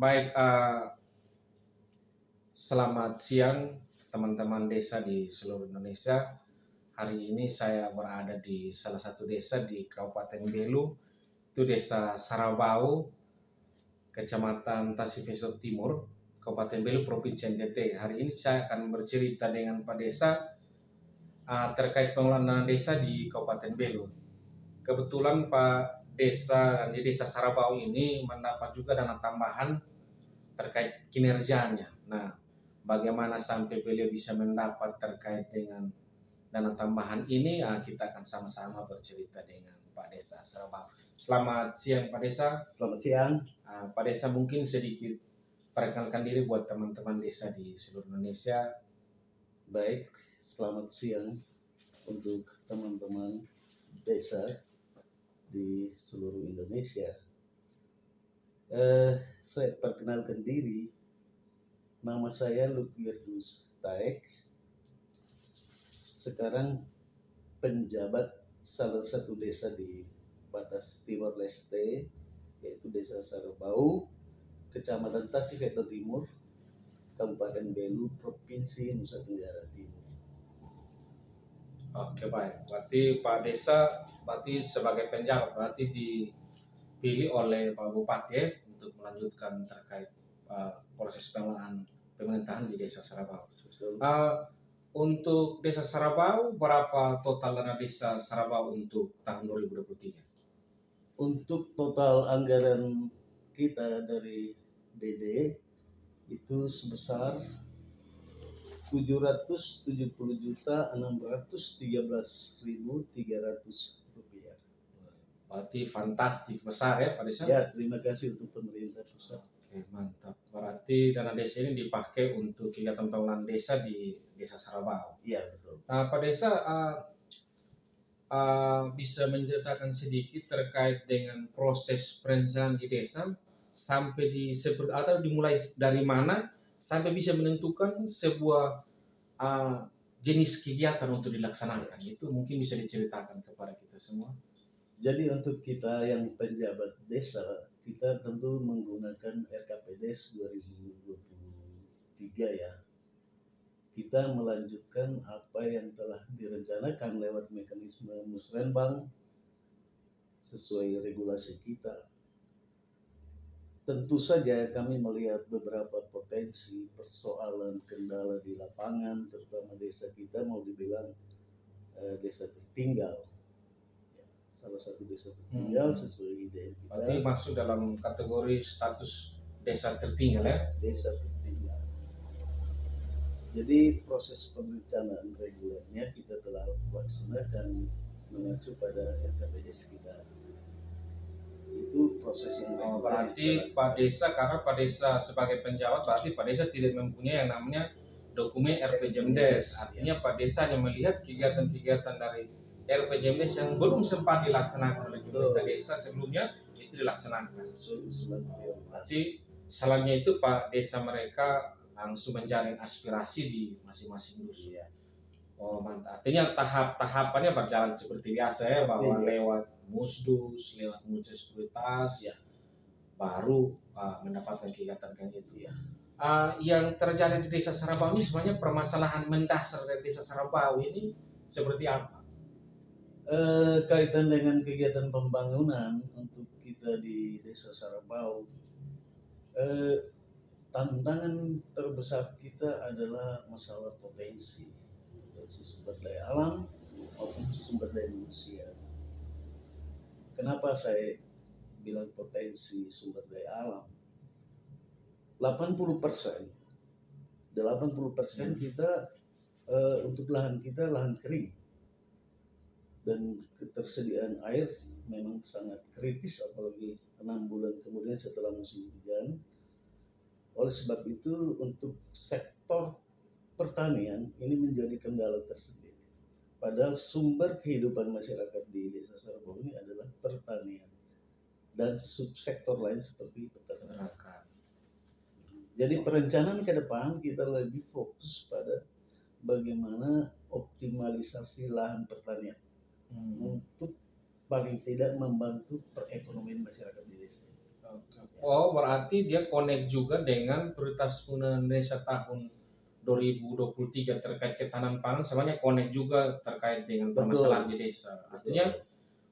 Baik, selamat siang teman-teman desa di seluruh Indonesia. Hari ini saya berada di salah satu desa di Kabupaten Belu, itu Desa Sarabau, Kecamatan Tasifeso Timur, Kabupaten Belu, Provinsi NTT. Hari ini saya akan bercerita dengan Pak Desa terkait pengelolaan dana desa di Kabupaten Belu. Kebetulan Pak Desa di Desa Sarabau ini mendapat juga dana tambahan terkait kinerjanya. Nah, bagaimana sampai beliau bisa mendapat terkait dengan dana tambahan ini, kita akan sama-sama bercerita dengan Pak Desa Sarabau. Selamat siang Pak Desa. Selamat siang. Pak Desa mungkin sedikit perkenalkan diri buat teman-teman desa di seluruh Indonesia. Baik, selamat siang untuk teman-teman desa di seluruh Indonesia. Saya perkenalkan diri, nama saya Lutfirdus Taek, sekarang penjabat salah satu desa di batas Timor Leste, yaitu Desa Sarabau, Kecamatan Tasifeto Timur, Kabupaten Belu, Provinsi Nusa Tenggara Timur. Oke, baik. Berarti Pak Desa sebagai penjabat berarti dipilih oleh Pak Bupati untuk melanjutkan terkait proses pengelolaan pemerintahan di Desa Sarabau. Untuk Desa Sarabau, berapa total dana Desa Sarabau untuk tahun 2023? Untuk total anggaran kita dari DD itu sebesar 770.613.300 rupiah. Berarti fantastik besar ya Pak Desa? Ya, terima kasih untuk pemerintah pusat. Oke, mantap. Berarti dana desa ini dipakai untuk kegiatan pengelolaan desa di Desa Sarabau. Iya, betul. Pak Desa bisa menceritakan sedikit terkait dengan proses perencanaan di desa sampai atau dimulai dari mana sampai bisa menentukan sebuah jenis kegiatan untuk dilaksanakan. Itu mungkin bisa diceritakan kepada kita semua. Jadi untuk kita yang penjabat desa, kita tentu menggunakan RKPDes 2023 ya. Kita melanjutkan apa yang telah direncanakan lewat mekanisme musrenbang sesuai regulasi kita. Tentu saja kami melihat beberapa potensi persoalan kendala di lapangan, terutama desa kita mau dibilang desa tertinggal. Salah satu desa tertinggal sesuai ide kita. Berarti masuk dalam kategori status desa tertinggal ya? Desa tertinggal. Jadi proses perencanaan regulernya kita telah laksanakan mengacu pada RKPDes kita. Itu proses yang berarti Pak Desa, karena Pak Desa sebagai penjabat, berarti Pak Desa tidak mempunyai yang namanya dokumen RPJMDes. Artinya Pak Desa hanya melihat kegiatan-kegiatan dari RPJMDes yang belum sempat dilaksanakan oleh pemerintah Betul. desa sebelumnya itu dilaksanakan. Sesuai usulan prioritas. Berarti salahnya itu Pak Desa mereka langsung menjalin aspirasi di masing-masing dusun. Iya. Oh mantap. Artinya tahapannya berjalan seperti biasa ya, bahwa Seperti biasa. lewat musdus, lewat muncul sekuritas, Ya. baru mendapatkan kegiatan kayak gitu. Iya. Yang terjadi di Desa Sarabau ini sebenarnya permasalahan mendasar dari Desa Sarabau ini seperti apa? Kaitan dengan kegiatan pembangunan untuk kita di Desa Sarabau, tantangan terbesar kita adalah masalah potensi sumber daya alam maupun sumber daya manusia. Kenapa saya bilang potensi sumber daya alam? 80% kita untuk lahan kita lahan kering, dan ketersediaan air memang sangat kritis, apalagi 6 bulan kemudian setelah musim hujan. Oleh sebab itu untuk sektor pertanian ini menjadi kendala tersendiri. Padahal sumber kehidupan masyarakat di Desa Sarabau ini adalah pertanian dan subsektor lain seperti peternakan. Jadi perencanaan ke depan kita lebih fokus pada bagaimana optimalisasi lahan pertanian untuk paling tidak membantu perekonomian masyarakat di desa. Oh, berarti dia connect juga dengan prioritas pembangunan desa tahun 2023 terkait ketahanan pangan, sebenarnya connect juga terkait dengan permasalahan di desa. Artinya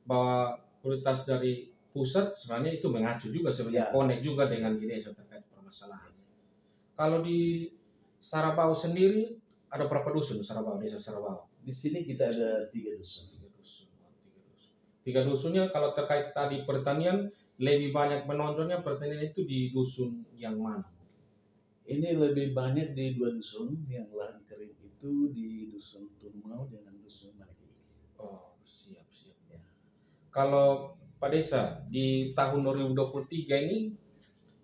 bahwa prioritas dari pusat sebenarnya itu mengacu juga sebenarnya, connect juga dengan di desa terkait permasalahannya. Kalau di Sarabau sendiri ada berapa dusun Sarabau, Desa Sarabau? Di sini kita ada 3 dusun. 3 dusunnya kalau terkait tadi pertanian, lebih banyak menonjolnya pertanian itu di dusun yang mana? Ini lebih banyak di 2 dusun, yang lahan kering itu di dusun Turmau dengan dusun Maniki. Oh, siap ya. Kalau Pak Desa di tahun 2023 ini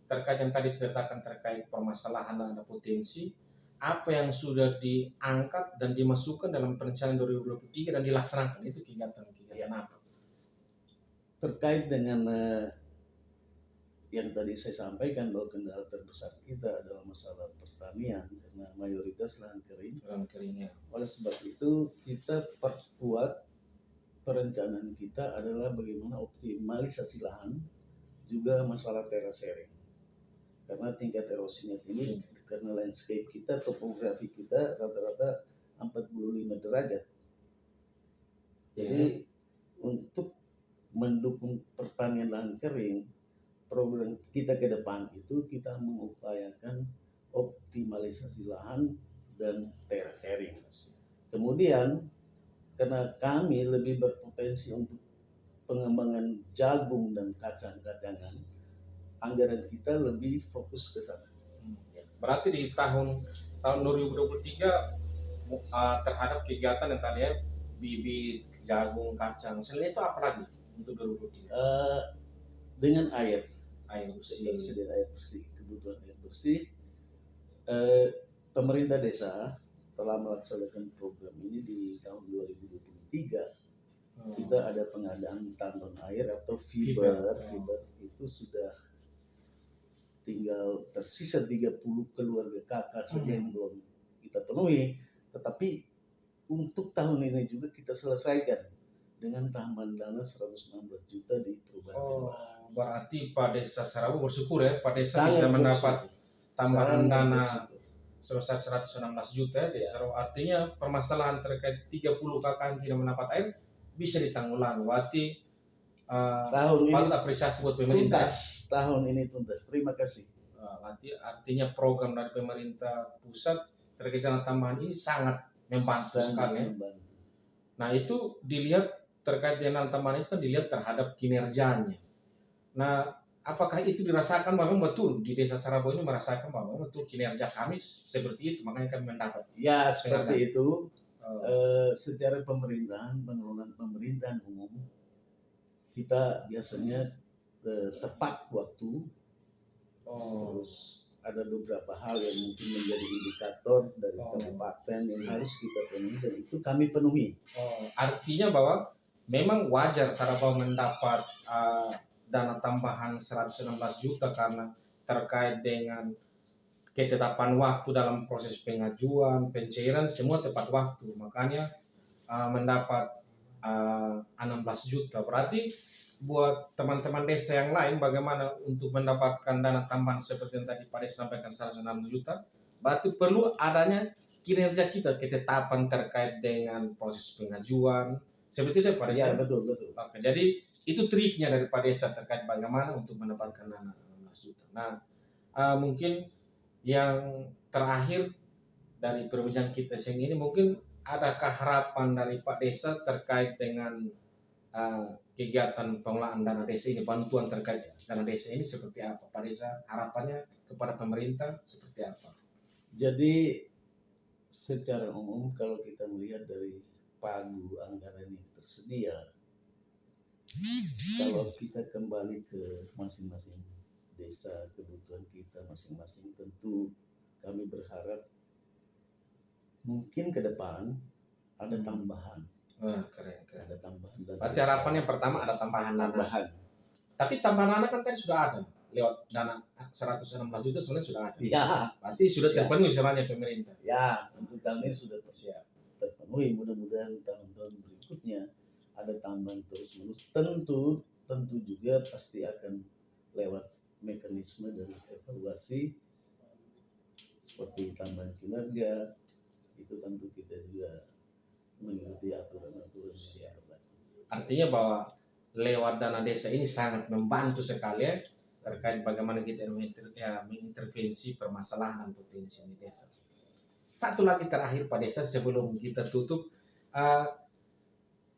terkait yang tadi diceritakan terkait permasalahan dan ada potensi, apa yang sudah diangkat dan dimasukkan dalam perencanaan 2023 dan dilaksanakan itu kegiatan apa? Terkait dengan yang tadi saya sampaikan bahwa kendala terbesar kita adalah masalah pertanian karena mayoritas lahan kering. Oleh sebab itu kita perkuat perencanaan kita adalah bagaimana optimalisasi lahan, juga masalah terasering. Karena tingkat erosinya tinggi, karena landscape kita, topografi kita rata-rata 45 derajat. Jadi untuk mendukung pertanian lahan kering, program kita ke depan itu kita mengupayakan optimalisasi lahan dan terasering. Kemudian karena kami lebih berpotensi untuk pengembangan jagung dan kacang-kacangan, anggaran kita lebih fokus ke sana. Berarti di tahun 2023 terhadap kegiatan yang tadinya bibit, jagung, kacang, selain itu apa lagi untuk 2023? Dengan air bersih. Ketersediaan air bersih, kebutuhan air bersih. Pemerintah desa telah melaksanakan program ini di tahun 2023. Kita ada pengadaan tandon air atau fiber. Fiber itu sudah tinggal tersisa 30 keluarga kakak saja yang belum kita penuhi. Tetapi untuk tahun ini juga kita selesaikan dengan tambahan dana 116 juta di perubahan. Berarti Pak Desa Sarabau bersyukur ya, Pak Desa bisa mendapat tambahan dana sebesar 116 juta ya. Artinya permasalahan terkait 30 kakak yang tidak mendapat air bisa ditanggulangi. Berarti tahun ini apresiasi buat pemerintah. Tahun ini tuntas. Terima kasih. Berarti artinya program dari pemerintah pusat terkait dengan tambahan ini sangat membantu sekali. Nah itu dilihat terkait dengan tambahan itu kan dilihat terhadap kinerjanya. Nah, apakah itu dirasakan bahwa betul di Desa Sarabau ini merasakan bahwa betul kinerja kami seperti itu, makanya kami mendapat? Ya, seperti itu. Secara pemerintahan, pengelolaan pemerintahan umum, kita biasanya tepat waktu, terus ada beberapa hal yang mungkin menjadi indikator dari Oh. kabupaten yang harus kita penuhi dan itu kami penuhi. Artinya bahwa memang wajar Sarabau mendapat dana tambahan 116 juta karena terkait dengan ketetapan waktu dalam proses pengajuan, pencairan, semua tepat waktu. Makanya mendapat 16 juta. Berarti buat teman-teman desa yang lain bagaimana untuk mendapatkan dana tambahan seperti yang tadi Pak Des sampaikan 106 juta, berarti perlu adanya kinerja kita, ketetapan terkait dengan proses pengajuan, seperti itu Pak Des. Ya, betul. Oke, jadi itu triknya dari Pak Desa terkait bagaimana untuk mendapatkan dana 16 juta. Nah, mungkin yang terakhir dari perbincangan kita siang ini, mungkin adakah harapan dari Pak Desa terkait dengan kegiatan pengelolaan dana desa ini, bantuan terkait dana desa ini seperti apa? Pak Desa harapannya kepada pemerintah seperti apa? Jadi secara umum kalau kita melihat dari pagu anggaran yang tersedia, kalau kita kembali ke masing-masing desa, kebutuhan kita masing-masing, tentu kami berharap mungkin ke depan ada tambahan. Wah, keren. Ada tambahan. Berarti harapan yang pertama ada tambahan dana. Tapi tambahan dana kan tadi sudah ada. Lewat dana 116 juta sebenarnya sudah ada. Ya. Berarti sudah terpenuhi sebenarnya pemerintah. Ya, tentu kami sudah terpenuhi. Mudah-mudahan tahun-tahun berikutnya ada tambahan terus-menerus. Tentu juga pasti akan lewat mekanisme dari evaluasi seperti tambahan kinerja. Itu tentu kita juga mengikuti aturan-aturan yang berlaku. Artinya bahwa lewat dana desa ini sangat membantu sekali ya, terkait bagaimana kita mengintervensi permasalahan dan potensi di desa. Satu lagi terakhir Pak Desa sebelum kita tutup,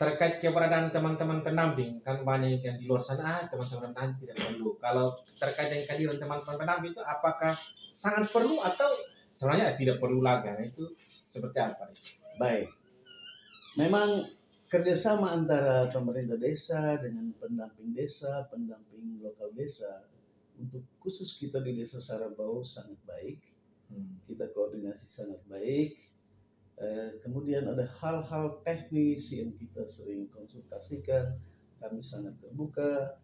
terkait keberadaan teman-teman pendamping, kan banyak yang di luar sana teman-teman pendamping tidak perlu. Kalau terkait dengan kehadiran teman-teman pendamping itu apakah sangat perlu atau sebenarnya tidak perlu lagi? Nah, itu seperti apa Pak Desa? Baik. Memang kerjasama antara pemerintah desa dengan pendamping desa, pendamping lokal desa, untuk khusus kita di Desa Sarabau sangat baik. Kita koordinasi sangat baik. Kemudian ada hal-hal teknis yang kita sering konsultasikan. Kami sangat terbuka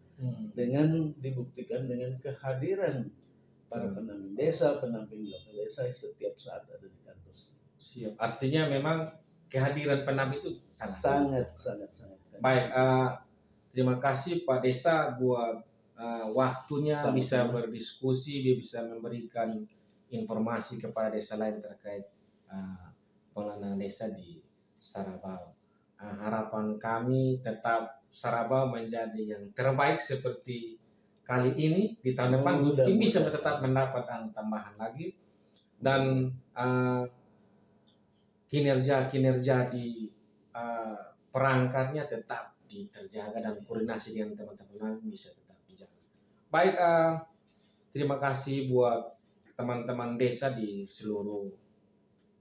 dengan dibuktikan dengan kehadiran para pendamping desa, pendamping lokal desa setiap saat ada di kantor. Siap. Artinya memang kehadiran pendamping itu sangat. Baik, terima kasih Pak Desa buat waktunya. Sama-sama. Bisa berdiskusi, bisa memberikan informasi kepada desa lain terkait pengelolaan desa di Sarabau. Harapan kami tetap Sarabau menjadi yang terbaik seperti kali ini. Di tahun depan mungkin bisa tetap mendapat tambahan lagi dan kinerja di perangkatnya tetap terjaga dan koordinasi dengan teman-teman bisa tetap dijaga. Baik, terima kasih buat teman-teman desa di seluruh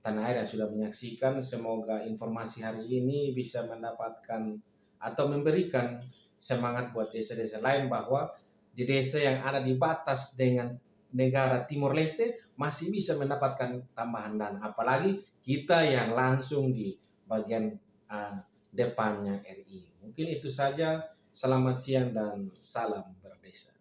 tanah air yang sudah menyaksikan. Semoga informasi hari ini bisa mendapatkan atau memberikan semangat buat desa-desa lain bahwa di desa yang ada di batas dengan negara Timor Leste masih bisa mendapatkan tambahan dana, apalagi kita yang langsung di bagian depannya RI. Mungkin itu saja. Selamat siang dan salam berdesa.